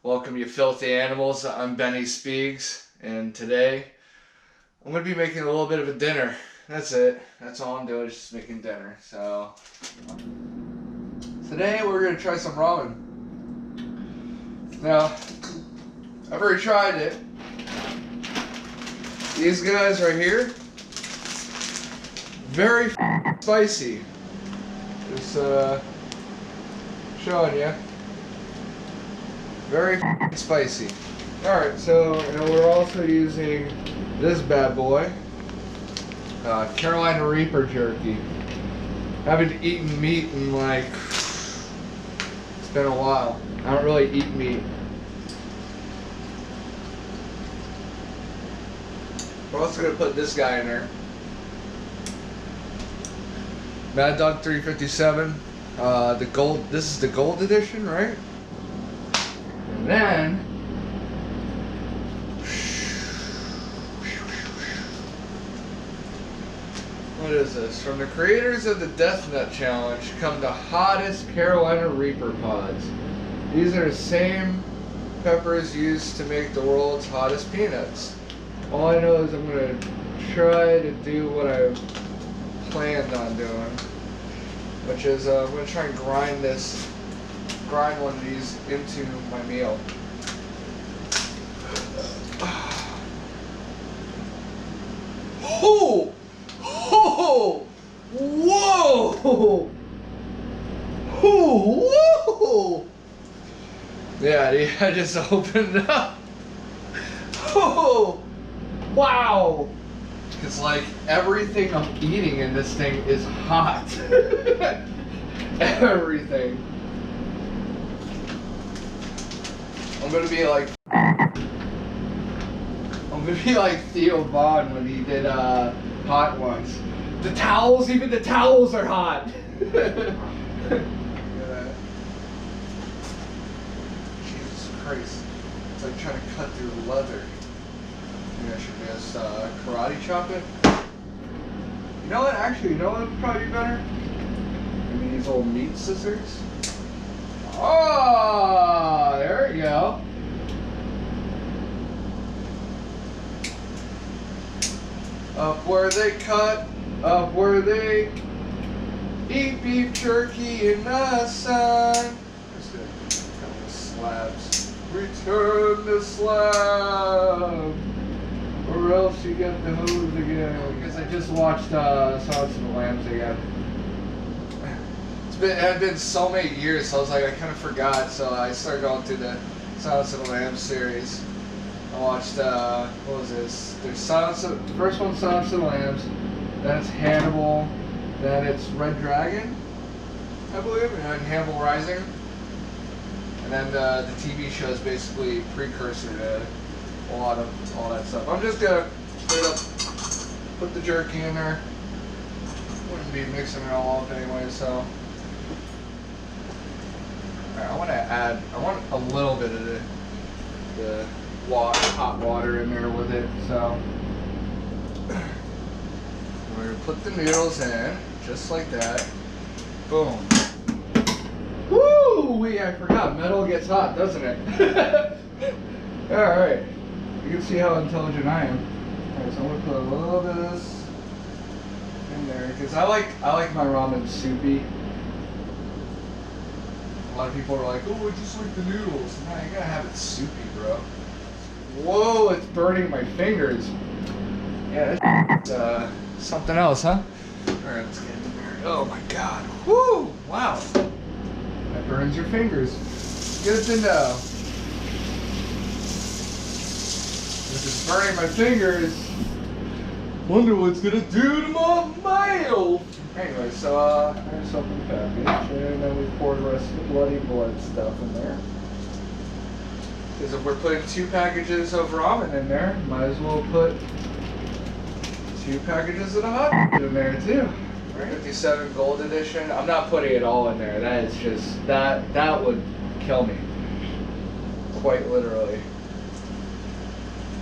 Welcome, you filthy animals. I'm Benny Speaks, and today I'm going to be making a little bit of a dinner. That's it. That's all I'm doing, is just making dinner. So, today we're going to try some ramen. Now, I've already tried it. These guys right here, very spicy. Just showing you. Very spicy. Alright, so we're also using this bad boy. Carolina Reaper jerky. Haven't eaten meat in like, it's been a while. I don't really eat meat. We're also going to put this guy in there. Mad Dog 357. The gold, this is the gold edition, right? And then what is this? From the creators of the Death Nut Challenge come the hottest Carolina Reaper pods. These are the same peppers used to make the world's hottest peanuts. All I know is I'm going to try to do what I planned on doing, which is I'm going to try and grind one of these into my meal. Oh! Oh! Whoa! Oh! Whoa! Yeah, I just opened it up. Oh! Wow! It's like everything I'm eating in this thing is hot. Everything. I'm gonna be like Theo Vaughn when he did Hot Ones. The towels, even the towels are hot. Look at that. Jesus Christ. It's like trying to cut through leather. Maybe I should just karate chop it. You know what? Actually, you know what would probably be better? Maybe these old meat scissors. Oh, there we go. Up where they cut, up where they eat beef jerky in the sun. Just a couple of slabs. Return the slab, or else you get the hose again. Because I just watched Silence of the Lambs again. It had been so many years, so I was like, I kind of forgot, so I started going through the Silence of the Lambs series. I watched, what was this? There's the first one's Silence of the Lambs, then it's Hannibal, then it's Red Dragon, I believe, and then Hannibal Rising. And then the TV show is basically a precursor to a lot of all that stuff. I'm just gonna straight up put the jerky in there. Wouldn't be mixing it all up anyway, so. Alright, I want a little bit of the hot water in there with it, so. We're gonna put the noodles in, just like that. Boom. Woo! I forgot, metal gets hot, doesn't it? Alright. You can see how intelligent I am. Alright, so I'm gonna put a little bit of this in there, because I like my ramen soupy. A lot of people are like, oh, I just like the noodles. Nah, you gotta have it soupy, bro. Whoa, it's burning my fingers. Yeah, that's something else, huh? Alright, let's get in there. Oh my god. Woo! Wow. That burns your fingers. Good to know. If it's burning my fingers, wonder what it's gonna do to my mail. Anyway, so I just opened the package, and then we poured the rest of the bloody blood stuff in there. Because if we're putting 2 packages of ramen in there, might as well put 2 packages of the hot in there too. Right? 57 Gold Edition. I'm not putting it all in there. That is just that would kill me. Quite literally.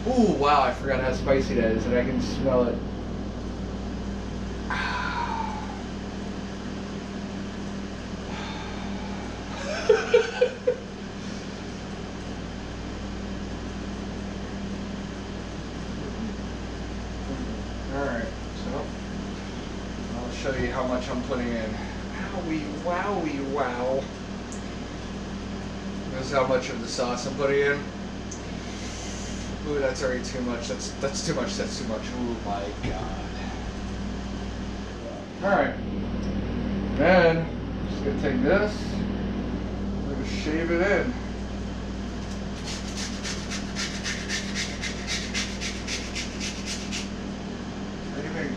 Ooh, wow! I forgot how spicy that is, and I can smell it. show you how much I'm putting in. Wowie, wowie, wow. This is how much of the sauce I'm putting in. Ooh, that's already too much. That's too much. That's too much. Oh my god. Alright. Then, I'm just going to take this. I'm going to shave it in.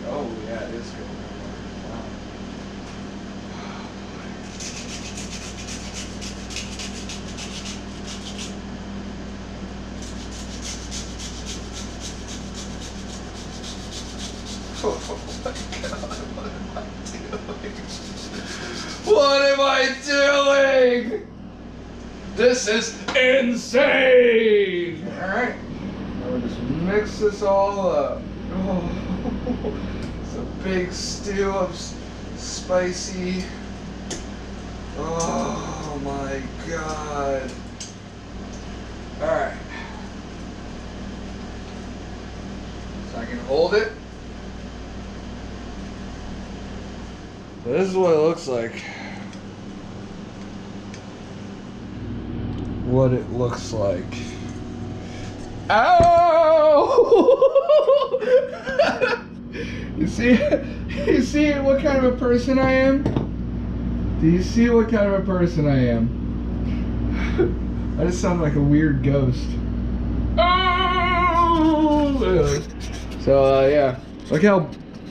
Oh yeah, it is good. Wow. Oh my god, what am I doing? What am I doing? This is insane! Alright, now we'll just mix this all up. Oh. It's a big stew of spicy. Oh my god. Alright. So I can hold it. This is what it looks like. What it looks like. Ow! You see what kind of a person I am? Do you see what kind of a person I am? I just sound like a weird ghost. Oh! So yeah, look how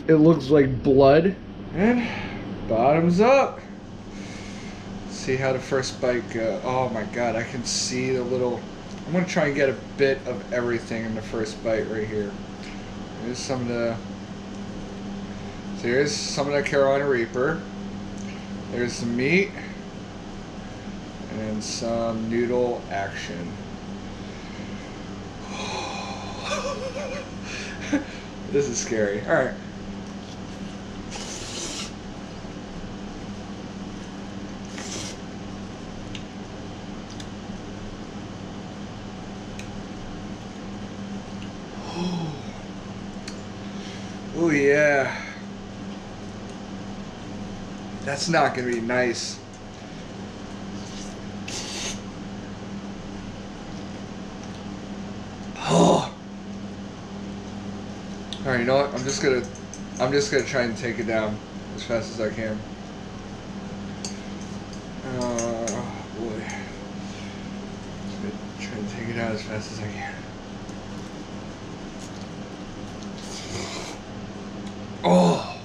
it looks like blood. And bottoms up. See how the first bite goes. Oh my god, I can see the little. I'm gonna try and get a bit of everything in the first bite right here. Here's some of the. So here's some of the Carolina Reaper. There's the meat. And some noodle action. This is scary. Alright. Oh yeah. That's not gonna be nice. Oh. Alright, you know what? I'm just gonna try and take it down as fast as I can. Oh boy. Just gonna try and take it out as fast as I can. Oh!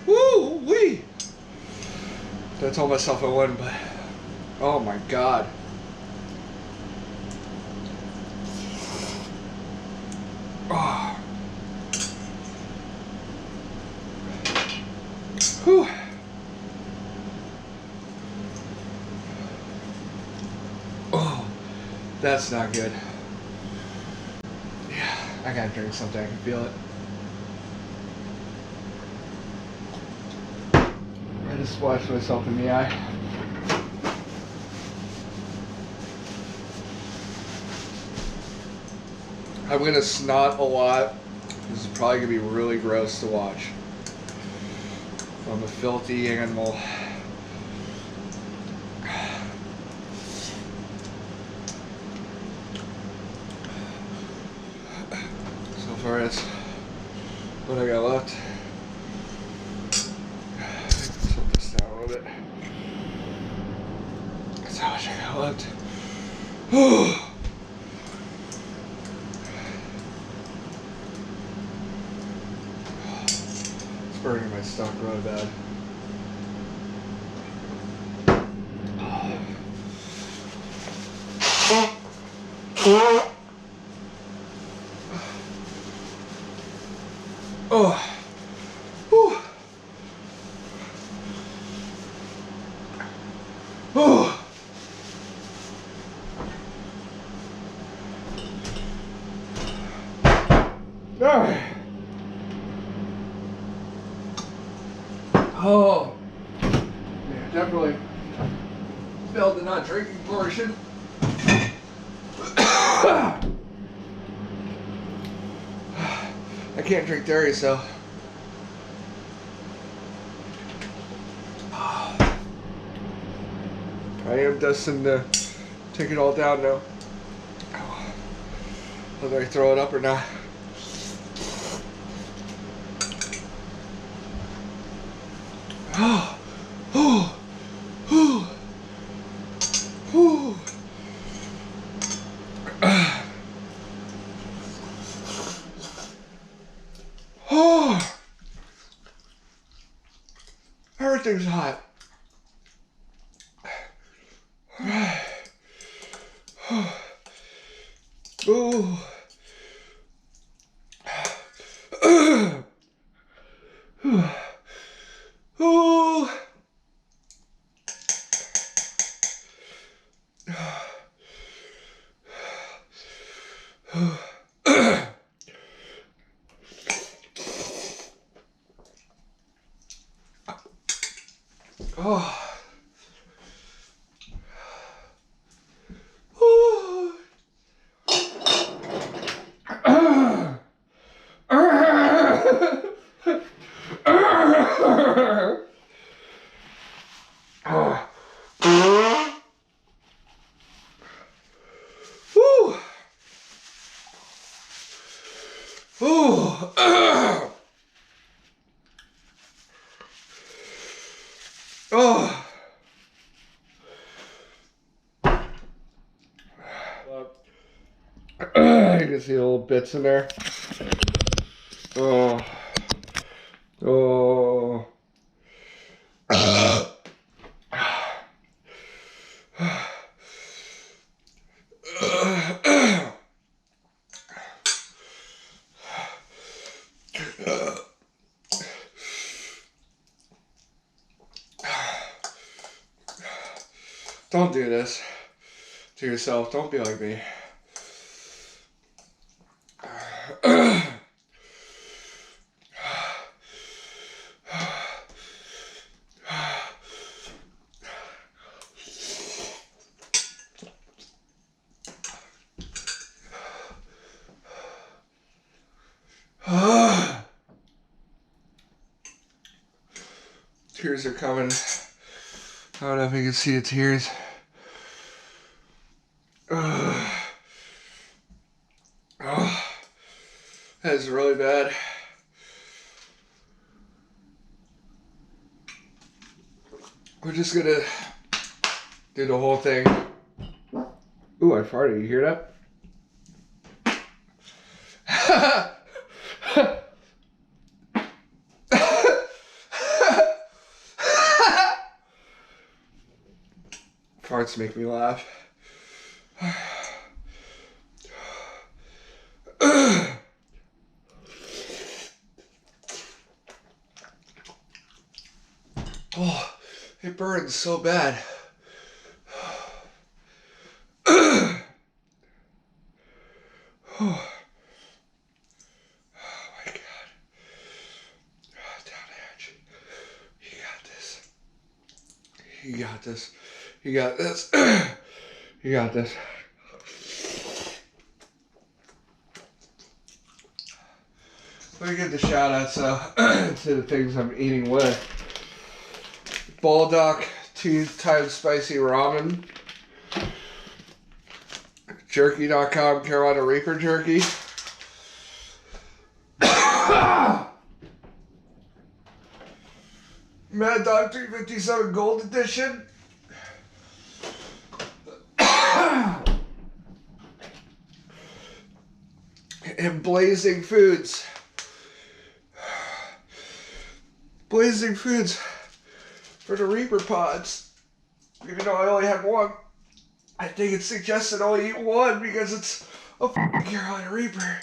Woo wee! I told myself I wouldn't, but oh my god. Oh. Whew. Oh, that's not good. Yeah, I gotta drink something, I can feel it. I just splashed myself in the eye. I'm gonna snot a lot. This is probably gonna be really gross to watch. I'm a filthy animal. So far as what I got left. Tilt this down a little bit. That's how much I got left. It's burning my stomach really bad. Oh. Whew. Oh. All right. Oh. Yeah, definitely failed the not drinking portion. I can't drink dairy, so I am destined to take it all down now. Whether I throw it up or not. Oh, oh, oh, oh. Oh, everything's hot. Oh. Oh. Oh. You can see little bits in there. Oh. Oh. Don't do this to yourself. Don't be like me. Tears are coming. I don't know if you can see the tears. Oh, that is really bad. We're just gonna do the whole thing. Ooh, I farted. You hear that? Farts make me laugh. Oh, it burns so bad. Oh my God. Down edge. You got this. You got this. You got this. You got this. Let me give the shout outs to the things I'm eating with. Baldock 2x spicy ramen. Jerky.com Carolina Reaper jerky. Mad Dog 357 Gold Edition. And Blazing Foods. Blazing Foods for the Reaper pods. Even though I only have one, I think it's suggested I only eat one because it's a Carolina Reaper.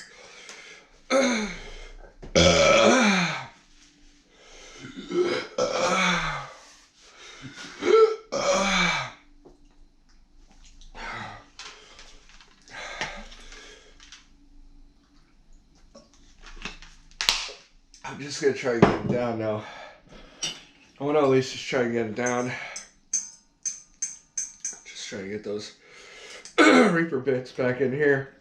I'm just gonna try to get it down now. I want to at least just try to get it down. Just try to get those Reaper bits back in here.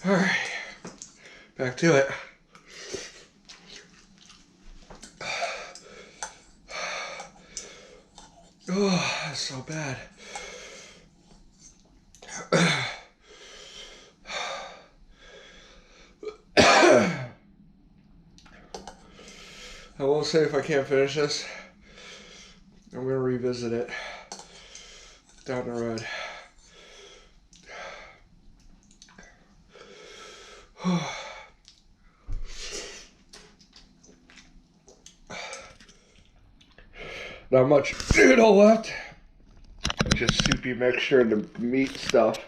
Alright, back to it. Oh, that's so bad. I will say if I can't finish this, I'm going to revisit it down the road. Not much noodle left. Just soupy mixture and the meat stuff.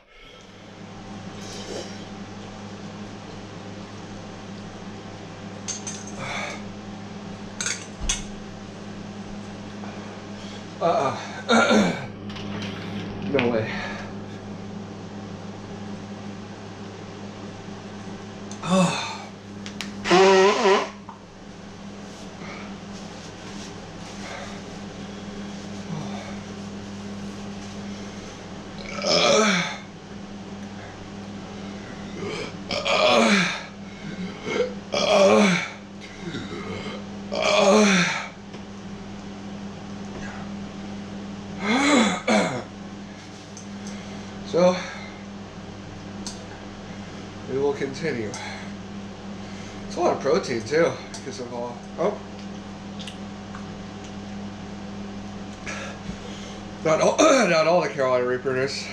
No way. So, we will continue. It's a lot of protein too, because of all. Oh, not all the Carolina Reaper. There's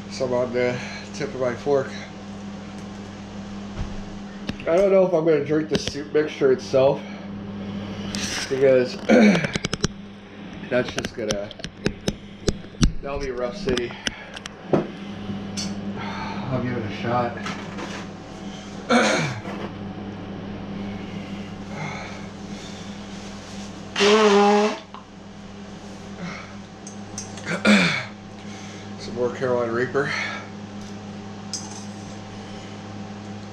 some on the tip of my fork. I don't know if I'm going to drink the soup mixture itself, because that's just gonna. That'll be a rough city. I'll give it a shot. Some more Carolina Reaper.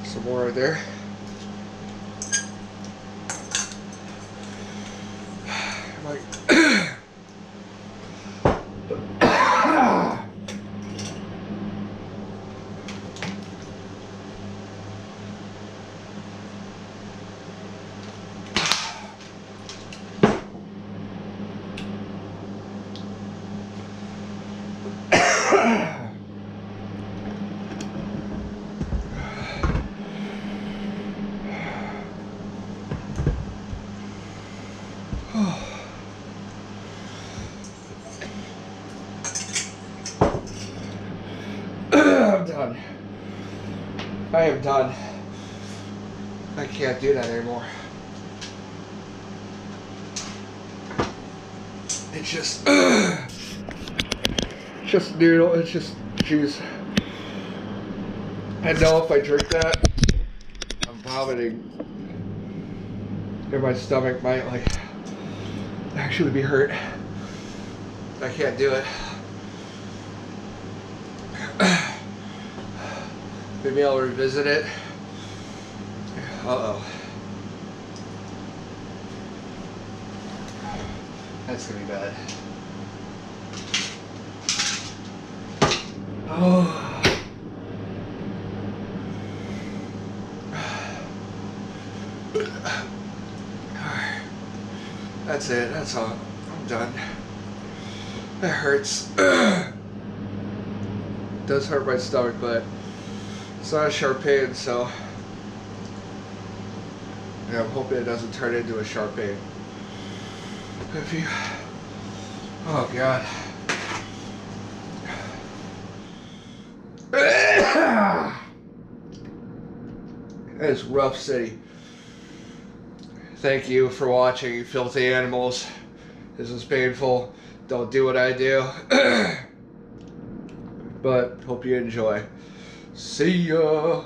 Some more right there. Like. I'm done. I am done. I can't do that anymore. It's just noodle, it's just juice. I know if I drink that, I'm vomiting. And my stomach might like actually be hurt. I can't do it. Maybe I'll revisit it. Uh-oh. That's gonna be bad. Oh. That's it. That's all. I'm done. That hurts. It does hurt my stomach, but it's not a sharp pain, so yeah, I'm hoping it doesn't turn into a sharp pain. If you, oh God. That is rough city. Thank you for watching, you filthy animals. This is painful. Don't do what I do. But hope you enjoy. See ya.